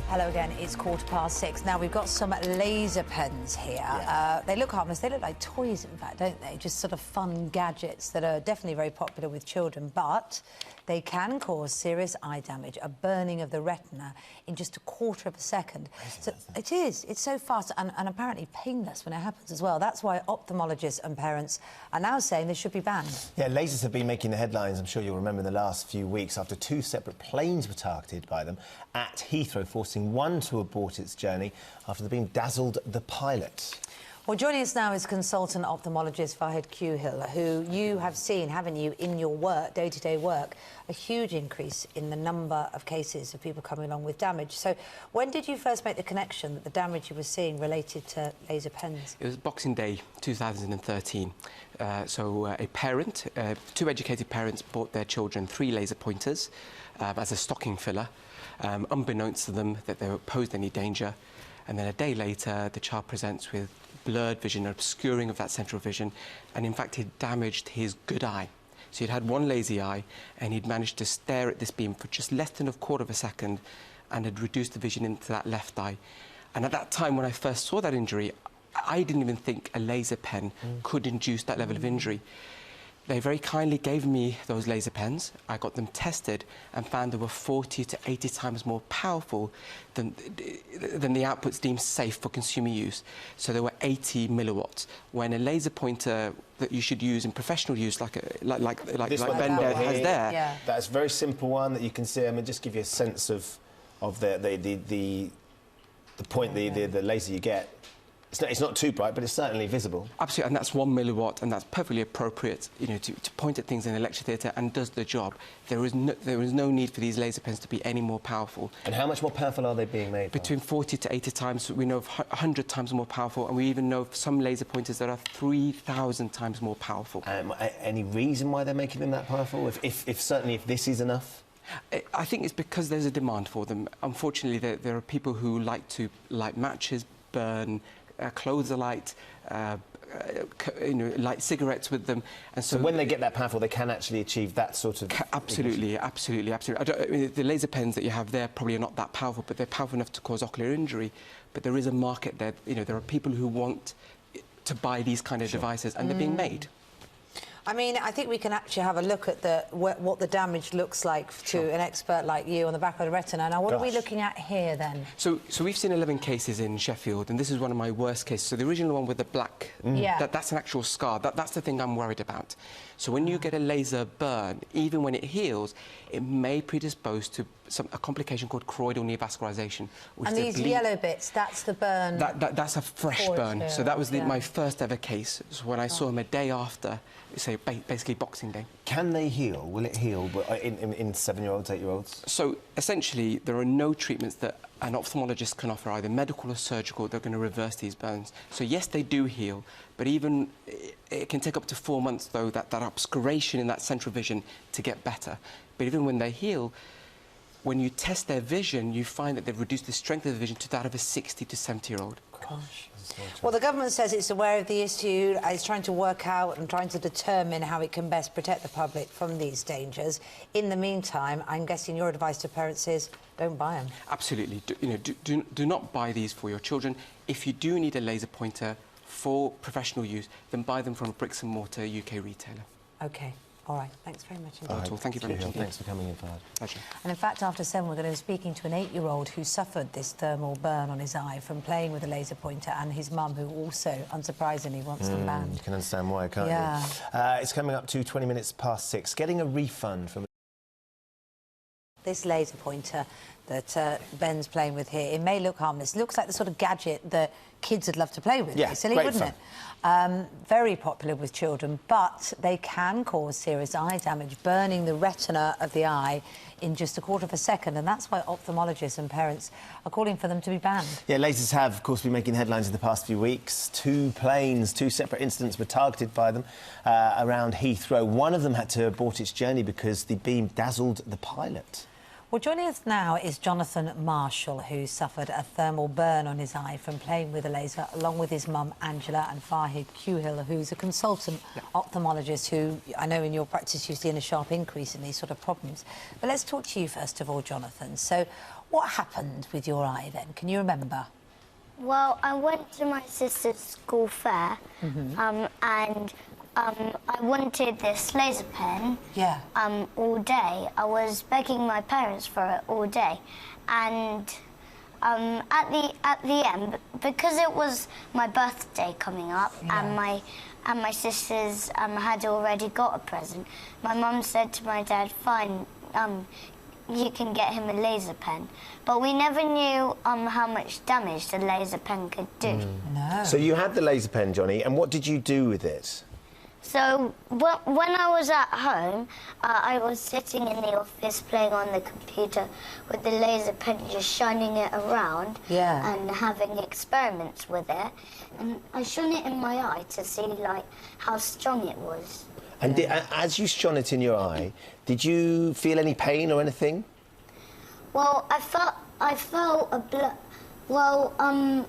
Hello again, it's 6:15. Now, we've got some laser pens here. Yeah. They look harmless. They look like toys, in fact, don't they? Just sort of fun gadgets that are definitely very popular with children, but they can cause serious eye damage, a burning of the retina in just a quarter of a second. So it is. It's so fast and apparently painless when it happens as well. That's why ophthalmologists and parents are now saying they should be banned. Yeah, lasers have been making the headlines, I'm sure you'll remember, in the last few weeks after two separate planes were targeted by them at Heathrow, forcing one to abort its journey after they'd been dazzled the pilot. Well, joining us now is consultant ophthalmologist Fahd Quhill, who you have seen, haven't you, in your work, day-to-day work, a huge increase in the number of cases of people coming along with damage. So when did you first make the connection that the damage you were seeing related to laser pens? It was Boxing Day 2013. A parent, two educated parents, bought their children 3 laser pointers as a stocking filler, unbeknownst to them that they posed any danger. And then a day later, the child presents with blurred vision, obscuring of that central vision, and in fact, he'd damaged his good eye. So he'd had one lazy eye, and he'd managed to stare at this beam for just less than a quarter of a second, and had reduced the vision into that left eye. And at that time, when I first saw that injury, I didn't even think a laser pen could induce that level of injury. They very kindly gave me those laser pens. I got them tested and found they were 40 to 80 times more powerful than the outputs deemed safe for consumer use. So they were 80 milliwatts. When a laser pointer that you should use in professional use, like Ben has there. Yeah. That's a very simple one that you can see. I mean, just give you a sense of the point, the laser you get. It's not too bright, but it's certainly visible. Absolutely, and that's 1 milliwatt, and that's perfectly appropriate, you know, to point at things in a lecture theatre and does the job. There is no need for these laser pens to be any more powerful. And how much more powerful are they being made? Between 40 to 80 times. We know of 100 times more powerful, and we even know of some laser pointers that are 3,000 times more powerful. Any reason why they're making them that powerful? Certainly if this is enough? I think it's because there's a demand for them. Unfortunately, there are people who like to light matches, burn clothes alight, light cigarettes with them, and so when they get that powerful, they can actually achieve that sort of. Absolutely. The laser pens that you have there probably are not that powerful, but they're powerful enough to cause ocular injury. But there is a market there. You know, there are people who want to buy these kind of devices, and they're being made. I mean, I think we can actually have a look at what the damage looks like to an expert like you on the back of the retina. Now, what are we looking at here, then? So we've seen 11 cases in Sheffield, and this is one of my worst cases. So the original one with the black, that's an actual scar. That's the thing I'm worried about. So when you get a laser burn, even when it heals, it may predispose to a complication called choroidal neovascularization. And these yellow bits, that's the burn? That's a fresh burn. So that was my first ever case. So when I saw him a day after, say, basically Boxing Day. Can they heal? Will it heal in 7-year-olds, 8-year-olds? So essentially, there are no treatments that an ophthalmologist can offer, either medical or surgical, that are going to reverse these burns. So yes, they do heal, but even it can take up to 4 months, though, that obscuration in that central vision to get better. But even when they heal, when you test their vision, you find that they've reduced the strength of the vision to that of a 60 to 70-year-old. Gosh. Well, the government says it's aware of the issue, it's trying to work out and trying to determine how it can best protect the public from these dangers. In the meantime, I'm guessing your advice to parents is don't buy them. Absolutely. Do not buy these for your children. If you do need a laser pointer for professional use, then buy them from a bricks-and-mortar UK retailer. OK. All right, thanks very much indeed. Well, thank you very much. Thanks for coming in, Fahd. Pleasure. And in fact, after 7, we're going to be speaking to an 8-year-old who suffered this thermal burn on his eye from playing with a laser pointer, and his mum, who also, unsurprisingly, wants them banned. You can understand why, can't you? It's coming up to 20 minutes past 6. Getting a refund from this laser pointer that Ben's playing with here, it may look harmless. It looks like the sort of gadget that kids would love to play with. Yeah, silly, wouldn't it? Very popular with children, but they can cause serious eye damage, burning the retina of the eye in just a quarter of a second, and that's why ophthalmologists and parents are calling for them to be banned. Yeah, lasers have, of course, been making headlines in the past few weeks. 2 planes, 2 separate incidents were targeted by them around Heathrow. One of them had to abort its journey because the beam dazzled the pilot. Well, joining us now is Jonathan Marshall, who suffered a thermal burn on his eye from playing with a laser, along with his mum, Angela, and Fahd Quhill, who's a consultant ophthalmologist who, I know in your practice you've seen a sharp increase in these sort of problems. But let's talk to you first of all, Jonathan. So What happened with your eye then? Can you remember? Well, I went to my sister's school fair, and I wanted this laser pen. Yeah. All day. I was begging my parents for it all day, and at the end, because it was my birthday coming up, and my sisters had already got a present, my mum said to my dad, "Fine, you can get him a laser pen." But we never knew how much damage the laser pen could do. No. So you had the laser pen, Johnny, and what did you do with it? So when I was at home, I was sitting in the office playing on the computer with the laser pen, just shining it around and having experiments with it. And I shone it in my eye to see like how strong it was. And as you shone it in your eye, did you feel any pain or anything? Well, I felt a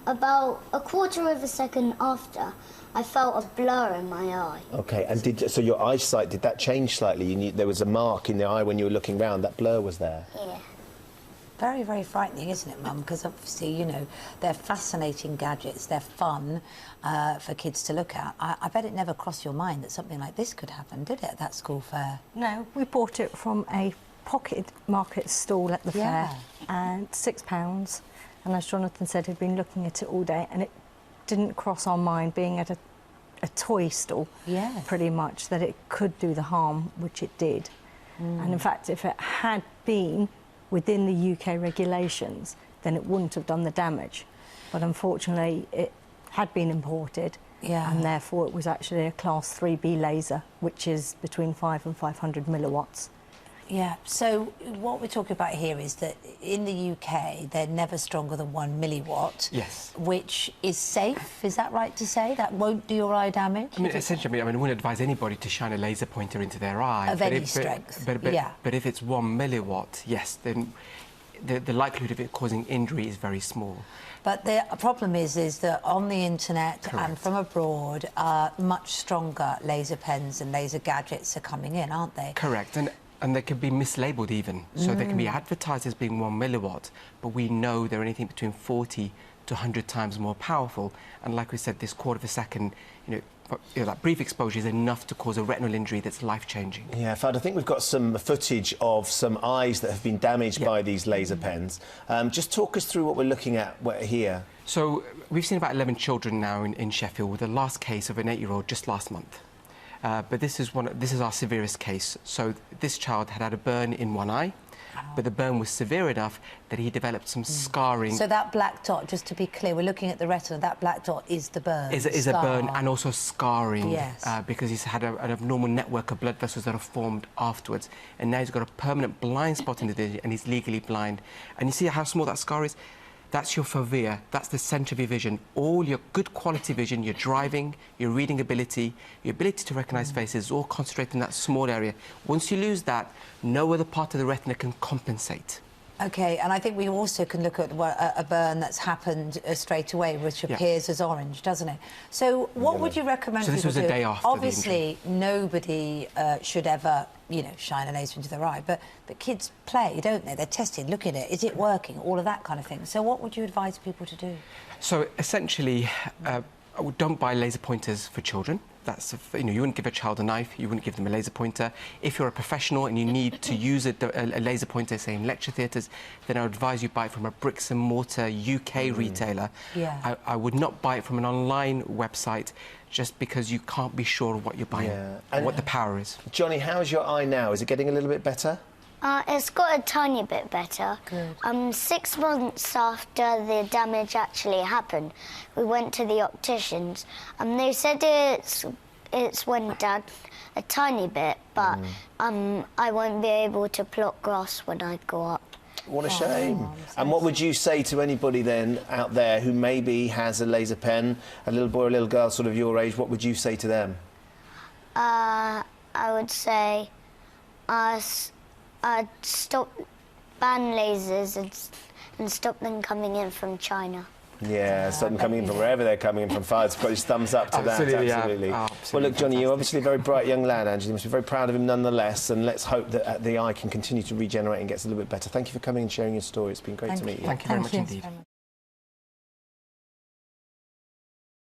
about a quarter of a second after, I felt a blur in my eye. Okay, and so your eyesight, did that change slightly? You knew there was a mark in the eye when you were looking round, that blur was there? Yeah. Very, very frightening, isn't it, Mum? Because obviously, you know, they're fascinating gadgets, they're fun for kids to look at. I bet it never crossed your mind that something like this could happen, did it, at that school fair? No, we bought it from a pocket market stall at the fair, and £6. And as Jonathan said, he'd been looking at it all day, and it didn't cross our mind, being at a toy stall, pretty much, that it could do the harm, which it did. And in fact, if it had been within the UK regulations, then it wouldn't have done the damage. But unfortunately, it had been imported, and therefore it was actually a Class 3B laser, which is between 5 and 500 milliwatts. Yeah, so what we're talking about here is that in the UK, they're never stronger than 1 milliwatt. Yes. Which is safe, is that right to say? That won't do your eye damage? I mean, essentially, I wouldn't advise anybody to shine a laser pointer into their eye. Of any strength, But if it's 1 milliwatt, yes, then the likelihood of it causing injury is very small. But the problem is that on the internet and from abroad, much stronger laser pens and laser gadgets are coming in, aren't they? Correct. And they can be mislabeled even. So they can be advertised as being 1 milliwatt, but we know they're anything between 40 to 100 times more powerful. And like we said, this quarter of a second, that brief exposure is enough to cause a retinal injury that's life-changing. Yeah, Fahd, I think we've got some footage of some eyes that have been damaged by these laser pens. Just talk us through what we're looking at here. So we've seen about 11 children now in Sheffield, with the last case of an 8-year-old just last month. But this is our severest case. So this child had a burn in one eye, but the burn was severe enough that he developed some scarring. So that black dot, just to be clear, we're looking at the retina, that black dot is the burn. Is a burn and also scarring, yes. Because he's had an abnormal network of blood vessels that have formed afterwards. And now he's got a permanent blind spot in the vision, and he's legally blind. And you see how small that scar is? That's your fovea, that's the centre of your vision. All your good quality vision, your driving, your reading ability, your ability to recognise faces is all concentrated in that small area. Once you lose that, no other part of the retina can compensate. OK, and I think we also can look at a burn that's happened straight away, which appears as orange, doesn't it? So what would you recommend people do? So this was a day after Obviously, nobody should ever, shine a laser into their eye, but kids play, don't they? They're testing, looking at it, is it working, all of that kind of thing. So what would you advise people to do? So essentially, don't buy laser pointers for children. That's, you wouldn't give a child a knife, you wouldn't give them a laser pointer. If you're a professional and you need to use a laser pointer, say in lecture theatres, then I would advise you buy it from a bricks and mortar UK retailer. Yeah. I would not buy it from an online website, just because you can't be sure of what you're buying and what the power is. Johnny, how's your eye now? Is it getting a little bit better? It's got a tiny bit better. Good. 6 months after the damage actually happened, we went to the opticians, and they said it's went down a tiny bit, but I won't be able to plot grass when I go up. What a shame. And what would you say to anybody then out there who maybe has a laser pen, a little boy or a little girl sort of your age, what would you say to them? I would say ban lasers and stop them coming in from China. Yeah, stop them coming in from wherever they're coming in from. Fahd's got his thumbs up to Absolutely, that. Absolutely. yeah. Well, look, Johnny, you're obviously a very bright young lad, Angela. You must be very proud of him nonetheless, and let's hope that the eye can continue to regenerate and gets a little bit better. Thank you for coming and sharing your story. It's been great to meet you. Thank you very much indeed.